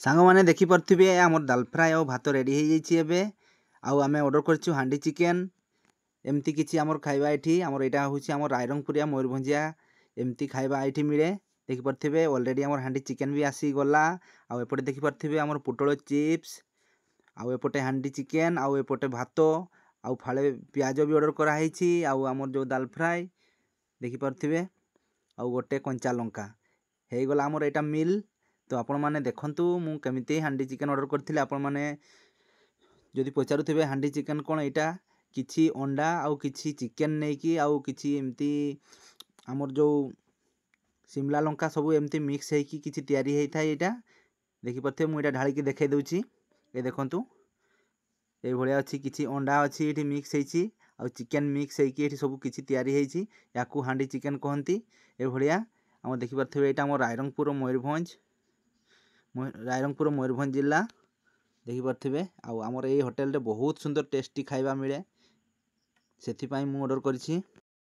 सांगमाने देखी पार्थिबे आमर दाल फ्राए और भात रेडी हो जाइए एबे आउ आमे ऑर्डर करछु हांडी चिकेन एमती किछि आमर खाइबा एठी आमर एटा होछि आमर रायरंगपुरिया मयूरभंजिया एमती खाइबा एठी मिले देखि पार्थिबे ऑलरेडी आमर हांडी चिकेन भी आसी गला आउ एपटे देखि पार्थिबे आमर पुटल चिप्स आउ एपटे हांडी चिकेन आउ एपटे भात आउ फाळे प्याज भी ऑर्डर करा हिछि आउ आमर जो दाल फ्राए देखि पार्थिबे आउ गोटे कंचा लंका हे गला आमर एटा मिल। तो आपण माने देखंतु मु केमिति हांडी चिकेन ऑर्डर करथिले आपण माने जदि पचारुथिबे हांडी चिकेन कोन एटा किछि अंडा आउ किछि चिकेन नै कि आउ किछि एमती आमर जो शिमला लंका सब एमती मिक्स हे कि किछि तयारी हेइ थाइ एटा देखि पथे मु एटा ढाळी के देखाइ दउछि ए देखंतु ए भलिया अछि किछि अंडा अछि एठी मिक्स हेछि आउ चिकेन मिक्स हे कि एठी सब किछि तयारी हेछि याकू हांडी चिकेन कहंती ए भलिया हम देखि पारथिबे एटा हमर रायरंगपुर मयूरभंज जिला देखि पारथिबे आउ हमर ए होटल रे बहुत सुंदर टेस्टी खाइबा मिले सेथि पई मु ऑर्डर करछि।